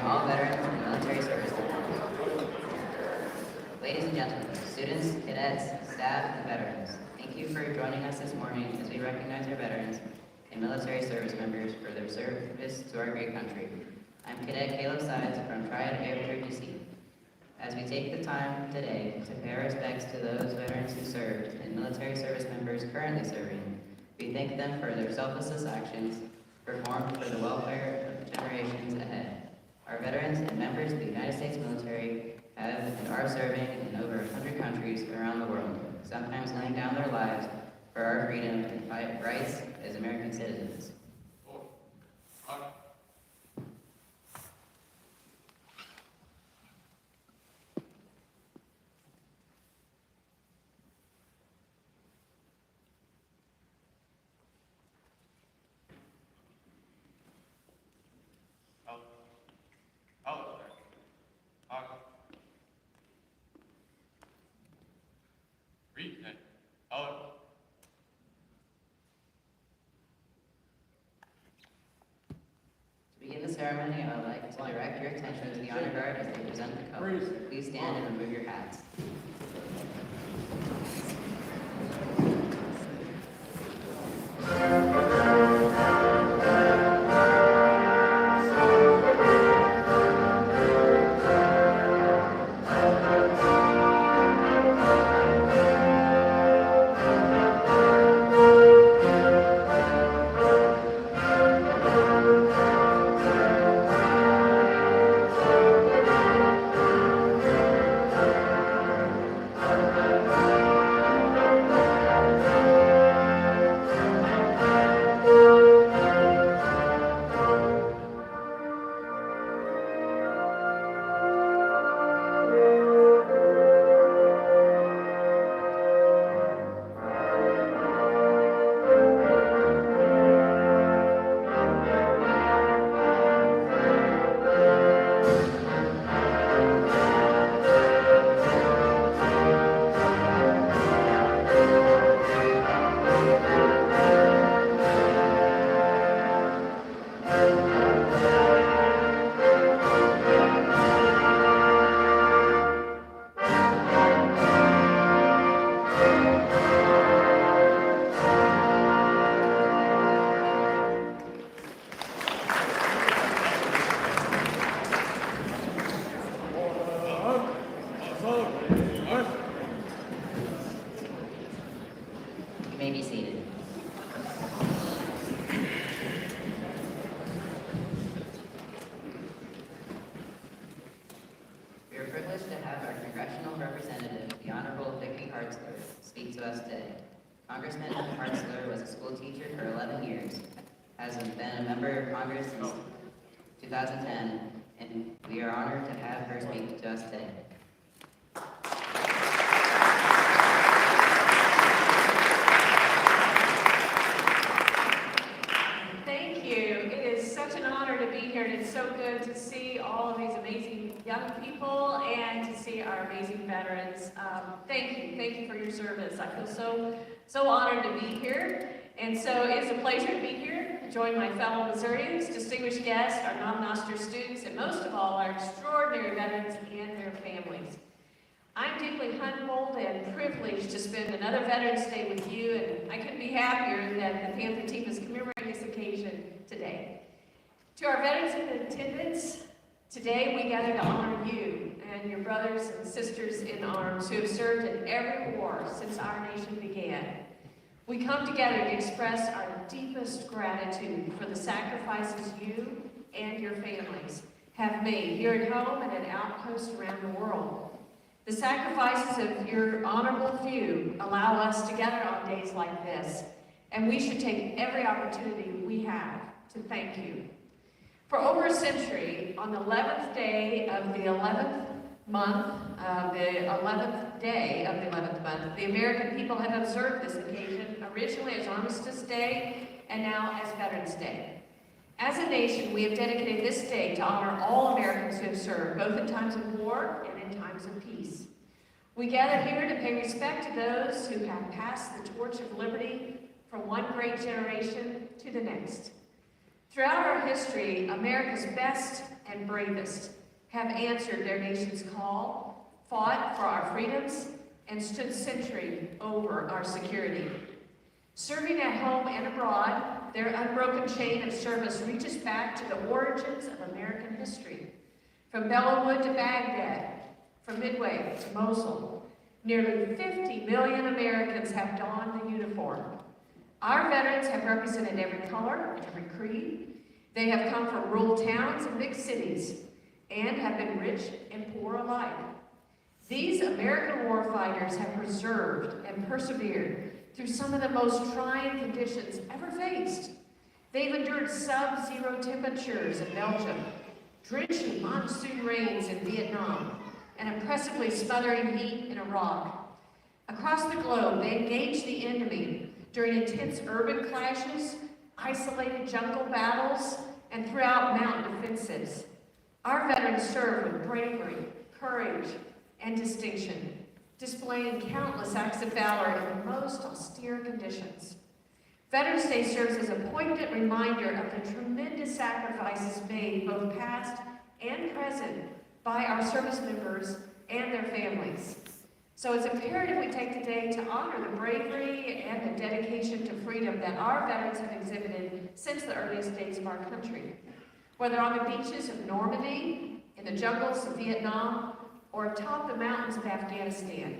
all veterans and military service members. Ladies and gentlemen, students, cadets, staff, and veterans, thank you for joining us this morning as we recognize our veterans and military service members for their service to our great country. I'm Cadet Caleb Sides from Triad Air DC. As we take the time today to pay our respects to those veterans who served and military service members currently serving, we thank them for their selfless actions performed for the welfare of generations ahead. Our veterans and members of the United States military have and are serving in over 100 countries around the world, sometimes laying down their lives for our freedom and rights as American citizens. To begin the ceremony, I would like to direct your attention to the honor guard as they present the colors. Please stand and remove your hats. You may be seated. We are privileged to have our congressional representative, the Honorable Vicki Hartzler, speak to us today. Congressman Hartzler was a school teacher for 11 years, has been a member of Congress since 2010, and we are honored to have her speak to us today. It's so good to see all of these amazing young people and to see our amazing veterans. Thank you for your service. I feel so honored to be here, and so it's a pleasure to be here, join my fellow Missourians, distinguished guests, our non-Nostr students, and most of all, our extraordinary veterans and their families. I'm deeply humbled and privileged to spend another Veterans Day with you, and I couldn't be happier that the Panther team is commemorating this occasion today. To our veterans in attendance, today we gather to honor you and your brothers and sisters in arms who have served in every war since our nation began. We come together to express our deepest gratitude for the sacrifices you and your families have made here at home and at outposts around the world. The sacrifices of your honorable few allow us to gather on days like this, and we should take every opportunity we have to thank you. For over a century, on the 11th day of the 11th month, the American people have observed this occasion, originally as Armistice Day and now as Veterans Day. As a nation, we have dedicated this day to honor all Americans who have served, both in times of war and in times of peace. We gather here to pay respect to those who have passed the torch of liberty from one great generation to the next. Throughout our history, America's best and bravest have answered their nation's call, fought for our freedoms, and stood sentry over our security. Serving at home and abroad, their unbroken chain of service reaches back to the origins of American history. From Bellawood to Baghdad, from Midway to Mosul, nearly 50 million Americans have donned the uniform. Our veterans have represented every color, every creed. They have come from rural towns and big cities, and have been rich and poor alike. These American warfighters have preserved and persevered through some of the most trying conditions ever faced. They've endured sub-zero temperatures in Belgium, drenching monsoon rains in Vietnam, and oppressively smothering heat in Iraq. Across the globe, they engaged the enemy during intense urban clashes, isolated jungle battles, and throughout mountain offensives. Our veterans served with bravery, courage, and distinction, displaying countless acts of valor in the most austere conditions. Veterans Day serves as a poignant reminder of the tremendous sacrifices made, both past and present, by our service members and their families. So it's imperative we take today to honor the bravery and the dedication to freedom that our veterans have exhibited since the earliest days of our country. Whether on the beaches of Normandy, in the jungles of Vietnam, or atop the mountains of Afghanistan,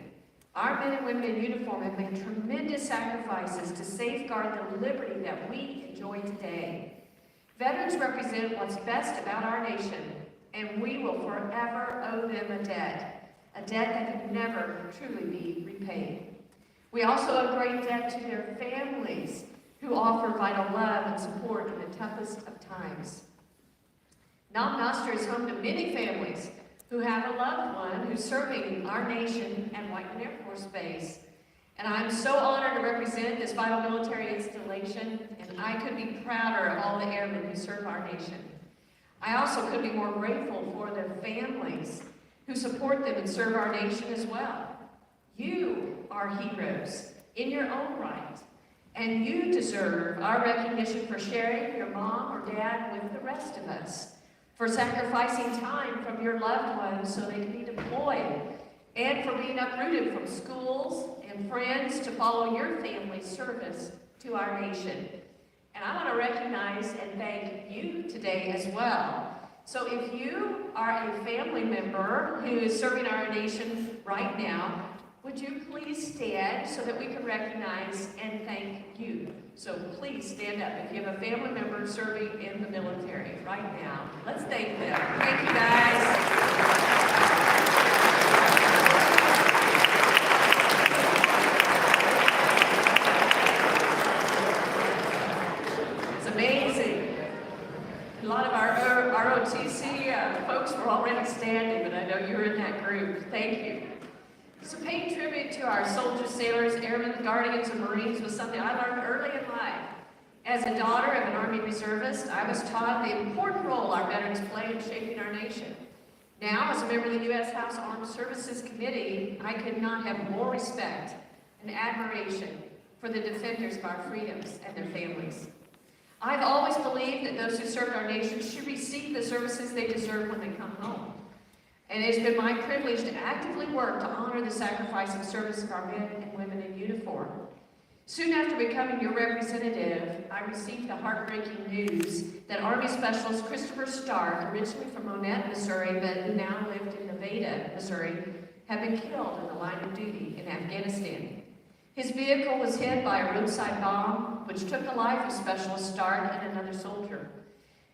our men and women in uniform have made tremendous sacrifices to safeguard the liberty that we enjoy today. Veterans represent what's best about our nation, and we will forever owe them a debt that can never truly be repaid. We also owe great debt to their families, who offer vital love and support in the toughest of times. Nam Nostra is home to many families who have a loved one who's serving our nation at Whiteman Air Force Base. And I'm so honored to represent this vital military installation, and I could be prouder of all the airmen who serve our nation. I also could be more grateful for the families who support them and serve our nation as well. You are heroes in your own right, and you deserve our recognition for sharing your mom or dad with the rest of us, for sacrificing time from your loved ones so they can be deployed, and for being uprooted from schools and friends to follow your family's service to our nation. And I want to recognize and thank you today as well. So if you are a family member who is serving our nation right now, would you please stand so that we can recognize and thank you? So please stand up if you have a family member serving in the military right now. Let's thank them. Thank you, guys. It's amazing. A lot of our ROTC folks were already standing, but I know you were in that group. Thank you. So paying tribute to our soldiers, sailors, airmen, guardians, and Marines was something I learned early in life. As a daughter of an Army reservist, I was taught the important role our veterans play in shaping our nation. Now, as a member of the U.S. House Armed Services Committee, I could not have more respect and admiration for the defenders of our freedoms and their families. I've always believed that those who served our nation should receive the services they deserve when they come home. And it has been my privilege to actively work to honor the sacrifice and service of our men and women in uniform. Soon after becoming your representative, I received the heartbreaking news that Army Specialist Christopher Stark, originally from Monette, Missouri, but who now lived in Nevada, Missouri, had been killed in the line of duty in Afghanistan. His vehicle was hit by a roadside bomb, which took the life of Specialist Stark and another soldier.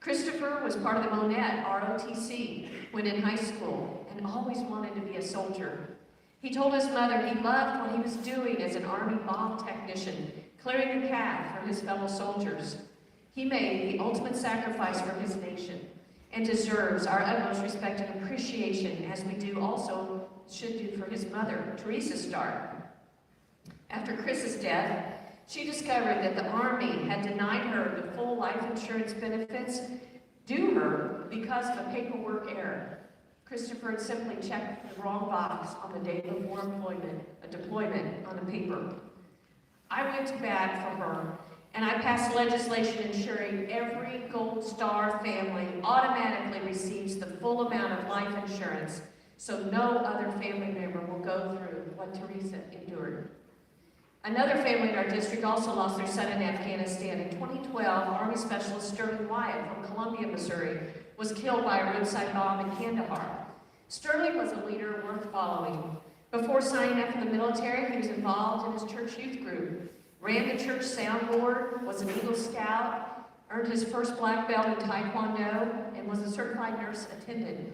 Christopher was part of the Monette ROTC when in high school and always wanted to be a soldier. He told his mother he loved what he was doing as an Army bomb technician, clearing the path for his fellow soldiers. He made the ultimate sacrifice for his nation and deserves our utmost respect and appreciation, as we should do for his mother, Teresa Stark. After Chris's death, she discovered that the Army had denied her the full life insurance benefits due her because of a paperwork error. Christopher had simply checked the wrong box on the date of war deployment on the paper. I went to bat for her And I passed legislation ensuring every Gold Star family automatically receives the full amount of life insurance, so no other family member will go through what Teresa endured. Another family in our district also lost their son in Afghanistan. In 2012, Army Specialist Sterling Wyatt from Columbia, Missouri, was killed by a roadside bomb in Kandahar. Sterling was a leader worth following. Before signing up for the military, he was involved in his church youth group, ran the church soundboard, was an Eagle Scout, earned his first black belt in Taekwondo, and was a certified nurse attendant.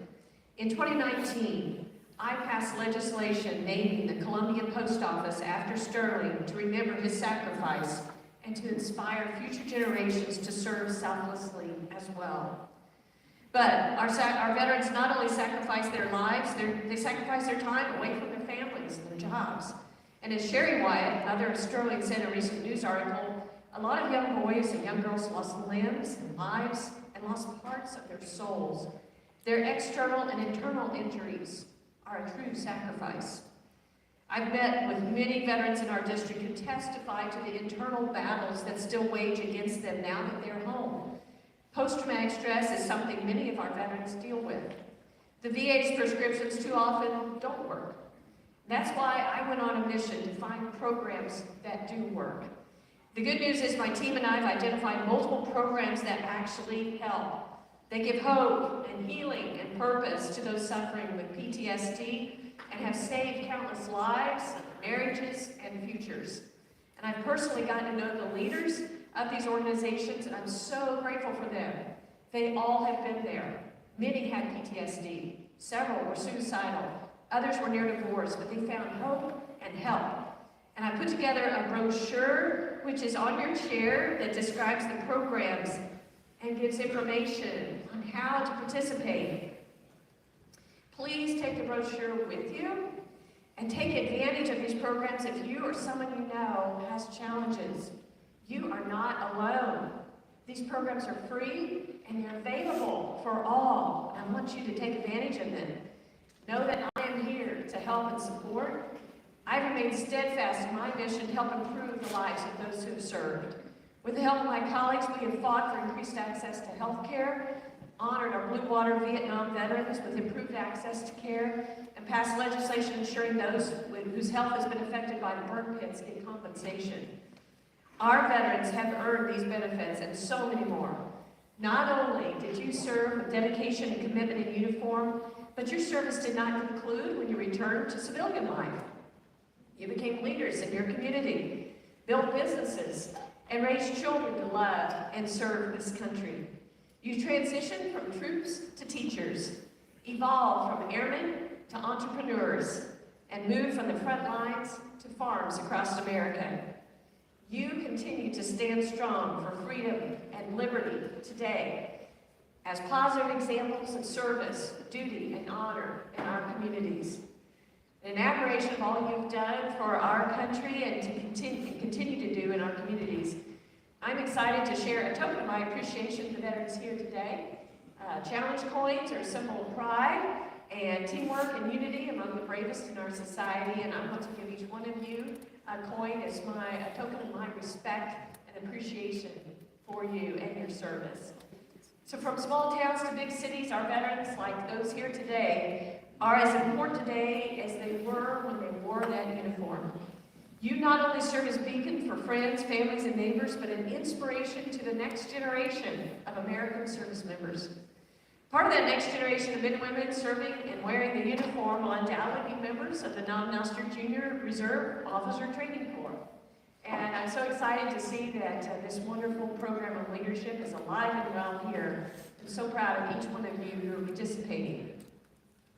In 2019, I passed legislation naming the Columbia Post Office after Sterling to remember his sacrifice and to inspire future generations to serve selflessly as well. But our veterans not only sacrifice their lives, they sacrifice their time away from their families and their jobs. And as Sherry Wyatt, mother of Sterling, said in a recent news article, a lot of young boys and young girls lost limbs and lives and lost parts of their souls. Their external and internal injuries are a true sacrifice. I've met with many veterans in our district who testify to the internal battles that still wage against them now that they're home. Post-traumatic stress is something many of our veterans deal with. The VA's prescriptions too often don't work. That's why I went on a mission to find programs that do work. The good news is my team and I have identified multiple programs that actually help. They give hope and healing and purpose to those suffering with PTSD and have saved countless lives, marriages, and futures. And I've personally gotten to know the leaders of these organizations, and I'm so grateful for them. They all have been there. Many had PTSD. Several were suicidal. Others were near divorce, but they found hope and help. And I put together a brochure, which is on your chair, that describes the programs and gives information on how to participate. Please take the brochure with you and take advantage of these programs if you or someone you know has challenges. You are not alone. These programs are free and they're available for all. I want you to take advantage of them. Know that I am here to help and support. I remain steadfast in my mission to help improve the lives of those who have served. With the help of my colleagues, we have fought for increased access to health care, honored our Blue Water Vietnam veterans with improved access to care, and passed legislation ensuring those whose health has been affected by the burn pits get compensation. Our veterans have earned these benefits and so many more. Not only did you serve with dedication and commitment in uniform, but your service did not conclude when you returned to civilian life. You became leaders in your community, built businesses, and raised children to love and serve this country. You transitioned from troops to teachers, evolved from airmen to entrepreneurs, and moved from the front lines to farms across America. You continue to stand strong for freedom and liberty today as positive examples of service, duty, and honor in our communities. In admiration of all you've done for our country and to continue to do in our communities, I'm excited to share a token of my appreciation for veterans here today. Challenge coins are a symbol of pride and teamwork and unity among the bravest in our society, and I want to give each one of you a coin as a token of my respect and appreciation for you and your service. So from small towns to big cities, our veterans, like those here today, are as important today as they were when they wore that uniform. You not only serve as beacon for friends, families, and neighbors, but an inspiration to the next generation of American service members. Part of that next generation of men and women serving and wearing the uniform will undoubtedly be members of the Non-Noster Junior Reserve Officer Training Corps. And I'm so excited to see that this wonderful program of leadership is alive and well here. I'm so proud of each one of you who are participating.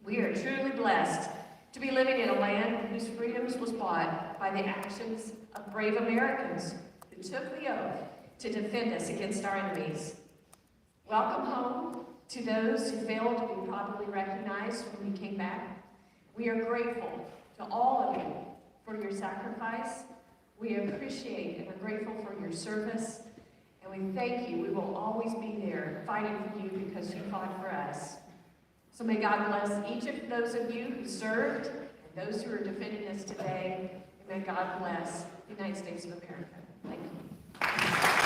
We are truly blessed to be living in a land whose freedoms was bought by the actions of brave Americans who took the oath to defend us against our enemies. Welcome home to those who failed to be properly recognized when we came back. We are grateful to all of you for your sacrifice. We appreciate and are grateful for your service, and we thank you. We will always be there fighting for you because you fought for us. So may God bless each of those of you who served and those who are defending us today, and may God bless the United States of America. Thank you.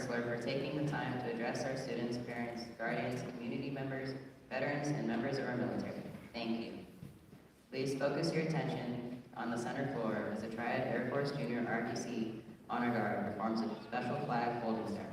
Whistler for taking the time to address our students, parents, guardians, community members, veterans, and members of our military. Thank you. Please focus your attention on the center floor as the Triad Air Force Junior RTC Honor Guard performs a special flag holding ceremony.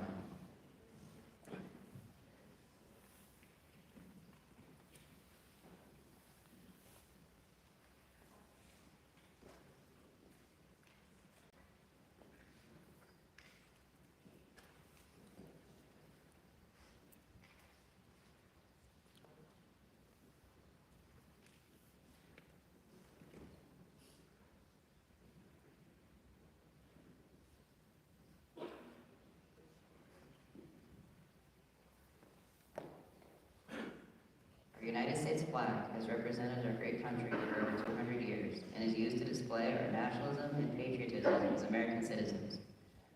The United States flag has represented our great country for over 200 years and is used to display our nationalism and patriotism as American citizens.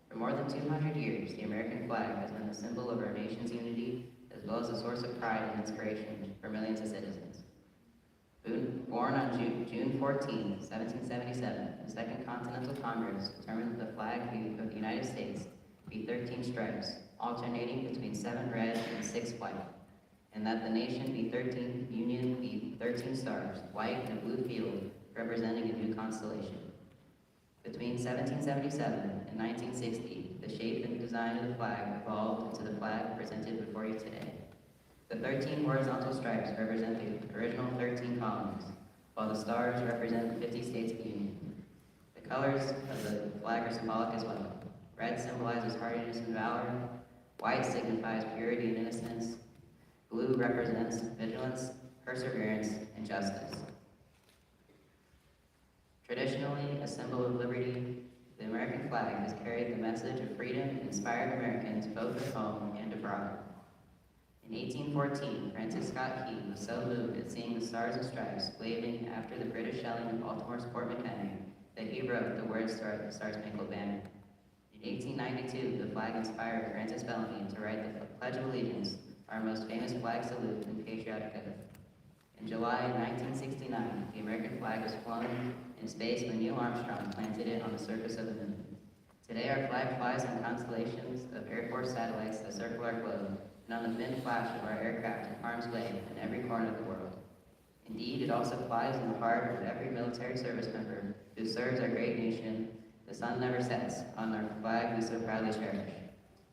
For more than 200 years, the American flag has been the symbol of our nation's unity as well as a source of pride and inspiration for millions of citizens. Born on June 14, 1777, the Second Continental Congress determined that the flag of the United States be 13 stripes, alternating between 7 red and 6 white, and that the nation be 13 stars, white in a blue field, representing a new constellation. Between 1777 and 1960, the shape and design of the flag evolved into the flag presented before you today. The 13 horizontal stripes represent the original 13 colonies, while the stars represent the 50 states of the Union. The colors of the flag are symbolic as well. Red symbolizes hardiness and valor, white signifies purity and innocence, blue represents vigilance, perseverance, and justice. Traditionally a symbol of liberty, the American flag has carried the message of freedom and inspired Americans both at home and abroad. In 1814, Francis Scott Key was so moved at seeing the stars and stripes waving after the British shelling of Baltimore's Fort McHenry that he wrote the words to the Star-Spangled Banner. In 1892, the flag inspired Francis Bellamy to write the Pledge of Allegiance, our most famous flag salute and patriotic oath. In July 1969, the American flag was flown in space when Neil Armstrong planted it on the surface of the moon. Today, our flag flies on constellations of Air Force satellites that circle our globe, and on the thin flash of our aircraft in harm's way in every corner of the world. Indeed, it also flies in the heart of every military service member who serves our great nation. The sun never sets on our flag we so proudly cherish.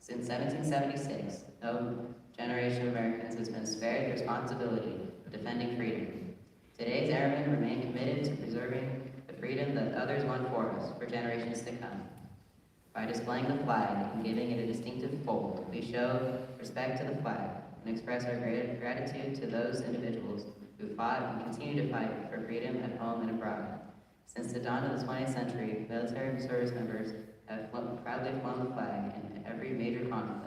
Since 1776, no generation of Americans has been spared the responsibility of defending freedom. Today's airmen remain committed to preserving the freedom that others won for us for generations to come. By displaying the flag and giving it a distinctive fold, we show respect to the flag and express our gratitude to those individuals who fought and continue to fight for freedom at home and abroad. Since the dawn of the 20th century, military service members have proudly flown the flag in every major conflict,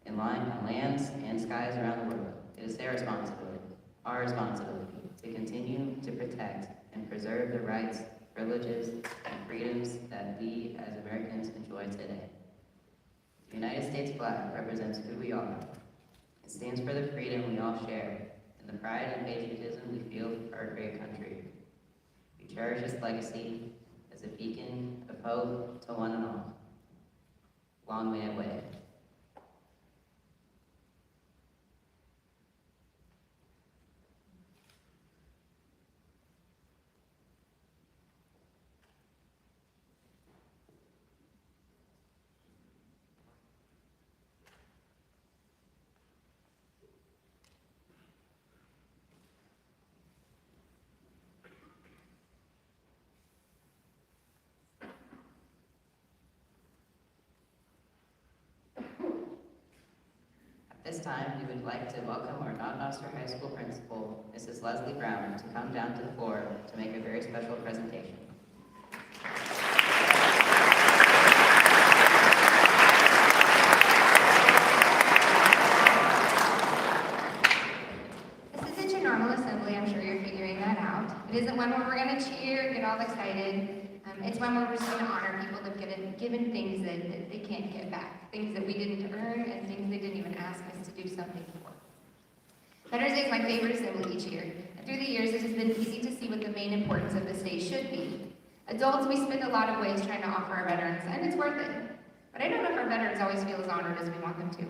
on lands and skies around the world. It is their responsibility, our responsibility, to continue to protect and preserve the rights, privileges, and freedoms that we as Americans enjoy today. The United States flag represents who we are. It stands for the freedom we all share and the pride and patriotism we feel for our great country. We cherish its legacy as a beacon of hope to one and all. Long may it wave. At this time, we would like to welcome our Noster High School principal, Mrs. Leslie Brown, to come down to the floor to make a very special presentation. This isn't your normal assembly, I'm sure you're figuring that out. It isn't one where we're going to cheer, get all excited. It's one where we're just going to honor people that have given things that they can't get back, things that we didn't earn, and things they didn't even ask us to do something for. Veterans Day is my favorite assembly each year, and through the years it has been easy to see what the main importance of this day should be. Adults, we spend a lot of ways trying to offer our veterans, and it's worth it. But I don't know if our veterans always feel as honored as we want them to.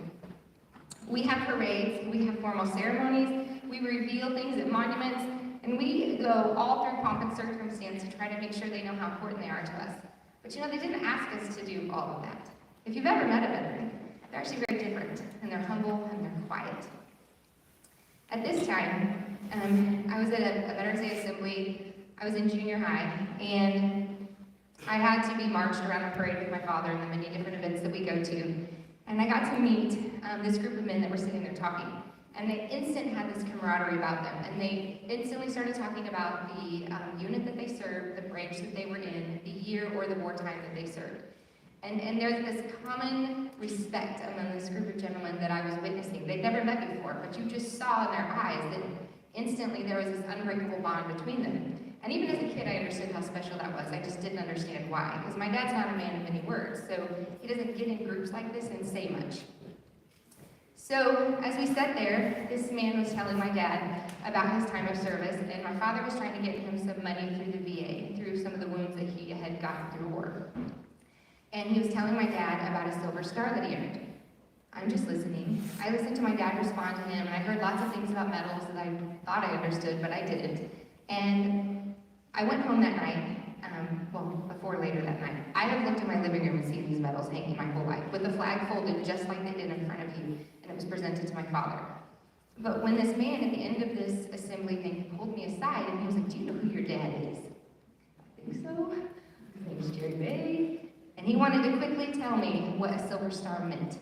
We have parades, we have formal ceremonies, we reveal things at monuments, and we go all through pomp and circumstance to try to make sure they know how important they are to us. But you know, they didn't ask us to do all of that. If you've ever met a veteran, they're actually very different, and they're humble, and they're quiet. At this time, I was at a Veterans Day assembly. I was in junior high, and I had to be marched around a parade with my father and the many different events that we go to. And I got to meet this group of men that were sitting there talking. And they instantly had this camaraderie about them. And they instantly started talking about the unit that they served, the branch that they were in, the year or the wartime that they served. And there's this common respect among this group of gentlemen that I was witnessing. They'd never met before, but you just saw in their eyes that instantly there was this unbreakable bond between them. And even as a kid, I understood how special that was. I just didn't understand why. Because my dad's not a man of many words, so he doesn't get in groups like this and say much. So as we sat there, this man was telling my dad about his time of service, and my father was trying to get him some money through the VA, through some of the wounds that he had gotten through war. And he was telling my dad about a silver star that he earned. I'm just listening. I listened to my dad respond to him, and I heard lots of things about medals that I thought I understood, but I didn't. And I went home that night, later that night. I have looked in my living room and seen these medals hanging my whole life, with the flag folded just like they did in front of you, and it was presented to my father. But when this man at the end of this assembly thing pulled me aside, and he was like, "Do you know who your dad is?" I think so. His name's Jerry Bay. And he wanted to quickly tell me what a silver star meant,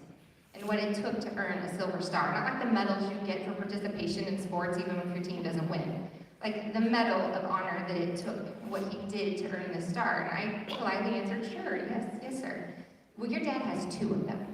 and what it took to earn a silver star. Not like the medals you get for participation in sports even when your team doesn't win. Like the medal of honor that it took, what he did to earn the star. And I politely answered, "Sure, yes, sir." Well, your dad has 2 of them.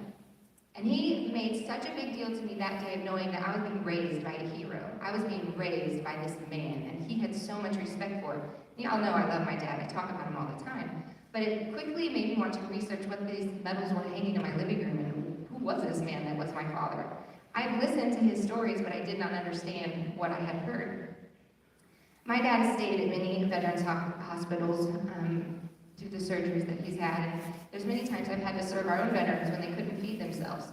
And he made such a big deal to me that day of knowing that I was being raised by a hero. I was being raised by this man, and he had so much respect for him. Y'all know I love my dad. I talk about him all the time. But it quickly made me want to research what these medals were hanging in my living room, and who was this man that was my father. I've listened to his stories, but I did not understand what I had heard. My dad has stayed at many veterans hospitals through the surgeries that he's had. And there's many times I've had to serve our own veterans when they couldn't feed themselves.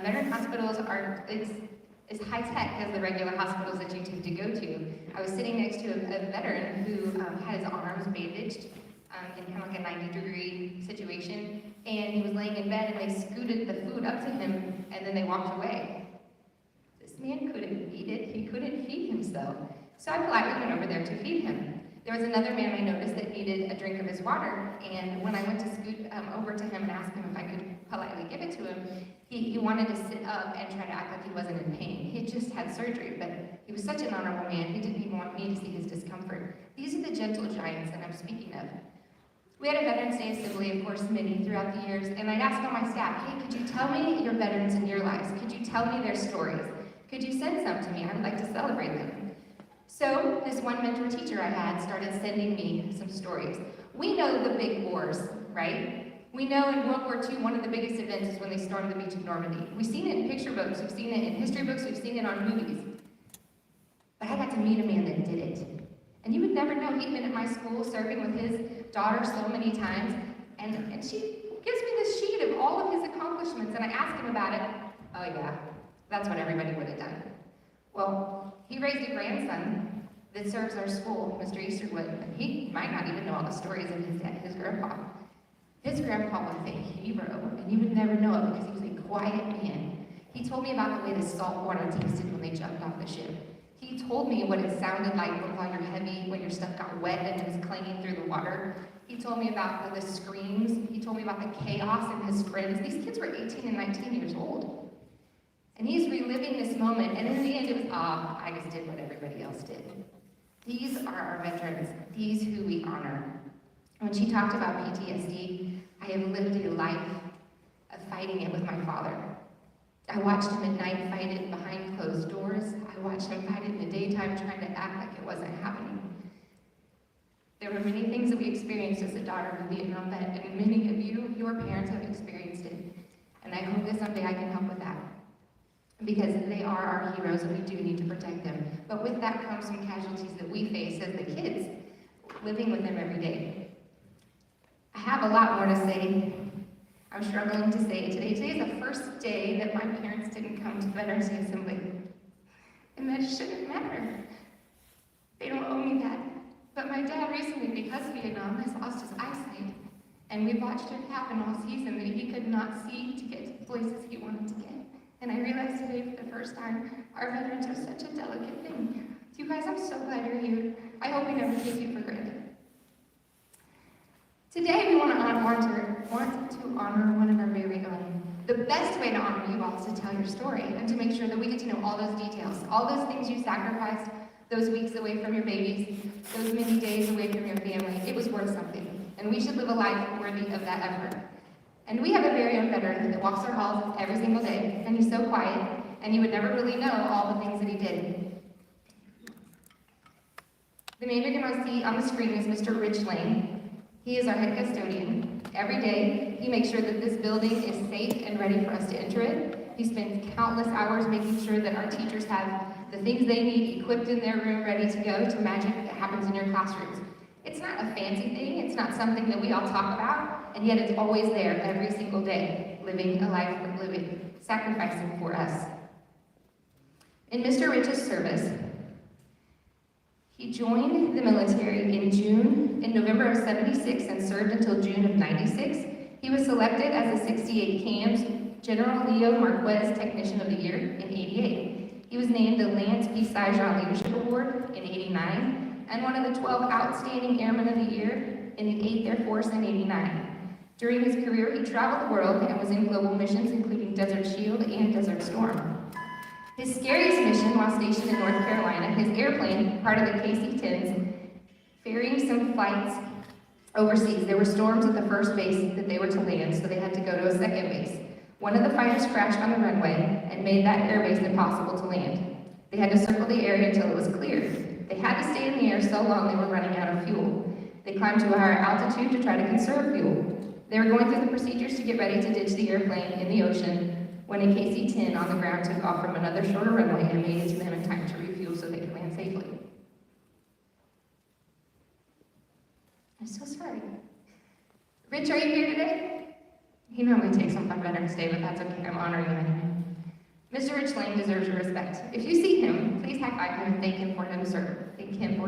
Veteran hospitals aren't as high-tech as the regular hospitals that you tend to go to. I was sitting next to a veteran who had his arms bandaged in kind of like a 90-degree situation, and he was laying in bed, and they scooted the food up to him, and then they walked away. This man couldn't eat it. He couldn't feed himself. So I politely went over there to feed him. There was another man I noticed that needed a drink of his water, and when I went to scoot over to him and ask him if I could politely give it to him, he wanted to sit up and try to act like he wasn't in pain. He had just had surgery, but he was such an honorable man, he didn't even want me to see his discomfort. These are the gentle giants that I'm speaking of. We had a Veterans Day assembly, of course, many throughout the years, and I'd ask on my staff, "Hey, could you tell me your veterans in your lives? Could you tell me their stories? Could you send some to me? I would like to celebrate them." So this one mentor teacher I had started sending me some stories. We know the big wars, right? We know in World War II, one of the biggest events is when they stormed the beach of Normandy. We've seen it in picture books, we've seen it in history books, we've seen it on movies. But I got to meet a man that did it. And you would never know, he'd been at my school serving with his daughter so many times, and she gives me this sheet of all of his accomplishments, and I ask him about it. "Oh yeah, that's what everybody would have done." Well, he raised a grandson that serves our school, Mr. Easterwood. He might not even know all the stories of his grandpa. His grandpa was a hero, and you would never know it because he was a quiet man. He told me about the way the salt water tasted when they jumped off the ship. He told me what it sounded like while you're heavy, when your stuff got wet and it was clanging through the water. He told me about the screams. He told me about the chaos and his friends. These kids were 18 and 19 years old. And he's reliving this moment, and in the end it was, I just did what everybody else did. These are our veterans. These who we honor. When she talked about PTSD, I have lived a life of fighting it with my father. I watched him at night fight it behind closed doors. I watched him fight it in the daytime trying to act like it wasn't happening. There were many things that we experienced as a daughter of a Vietnam vet, and many of you, your parents, have experienced it. And I hope that someday I can help with that. Because they are our heroes and we do need to protect them. But with that comes some casualties that we face as the kids, living with them every day. I have a lot more to say. I'm struggling to say it today. Today is the first day that my parents didn't come to Veterans Day Assembly. And that shouldn't matter. They don't owe me that. But my dad recently, because of Vietnam, has lost his eyesight. And we watched it happen all season that he could not see to get to the places he wanted to get. And I realized today for the first time, our veterans are such a delicate thing. You guys, I'm so glad you're here. I hope we never take you for granted. Today we want to honor one of our very own. The best way to honor you all is to tell your story and to make sure that we get to know all those details, all those things you sacrificed, those weeks away from your babies, those many days away from your family. It was worth something, and we should live a life worthy of that effort. And we have a very own veteran that walks our halls every single day, and he's so quiet, and you would never really know all the things that he did. The name you're going to see on the screen is Mr. Rich Lane. He is our head custodian. Every day, he makes sure that this building is safe and ready for us to enter it. He spends countless hours making sure that our teachers have the things they need equipped in their room, ready to go to magic that happens in your classrooms. It's not a fancy thing, it's not something that we all talk about, and yet it's always there every single day, living a life worth living, sacrificing for us. In Mr. Rich's service, he joined the military in November of 76 and served until June of 96. He was selected as a 68 CAMS General Leo Marquez Technician of the Year in 88. He was named the Lance P. Sijon Leadership Award in 89 and one of the 12 Outstanding Airmen of the Year in the 8th Air Force in 89. During his career, he traveled the world and was in global missions including Desert Shield and Desert Storm. His scariest mission while stationed in North Carolina, his airplane, part of the KC-10s, ferrying some flights overseas. There were storms at the first base that they were to land, so they had to go to a second base. One of the fighters crashed on the runway and made that airbase impossible to land. They had to circle the area until it was cleared. They had to stay in the air so long they were running out of fuel. They climbed to a higher altitude to try to conserve fuel. They were going through the procedures to get ready to ditch the airplane in the ocean when a KC-10 on the ground took off from another shorter runway and made it to them in time to refuel so they could land safely. I'm so sorry. Rich, are you here today? He normally takes off on Veterans Day, but that's okay. I'm honoring him anyway. Mr. Rich Lane deserves your respect. If you see him, please high-five him and thank him for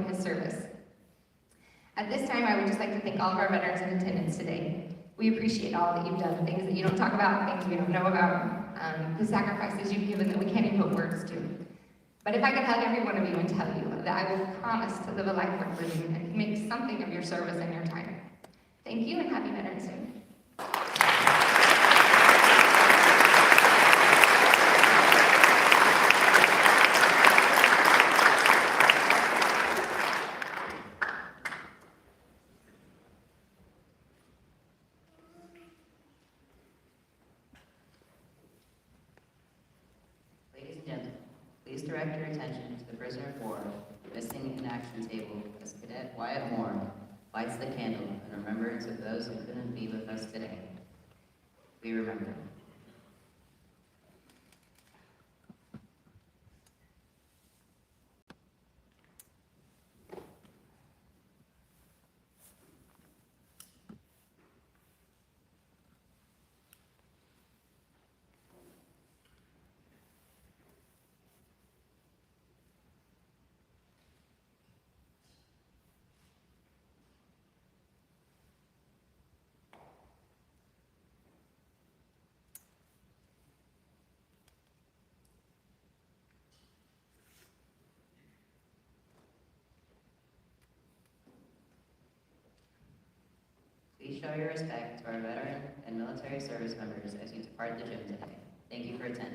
his service. At this time, I would just like to thank all of our veterans in attendance today. We appreciate all that you've done, things that you don't talk about, things we don't know about, the sacrifices you've given that we can't even put words to. But if I could hug every one of you and tell you that I will promise to live a life worth living and make something of your service and your time. Thank you and happy Veterans Day. Ladies and gentlemen, please direct your attention to the prisoner of war missing in action table as Cadet Wyatt Moore lights the candle in remembrance of those who couldn't be with us today. We remember. Please show your respect to our veteran and military service members as you depart the gym today. Thank you for attending.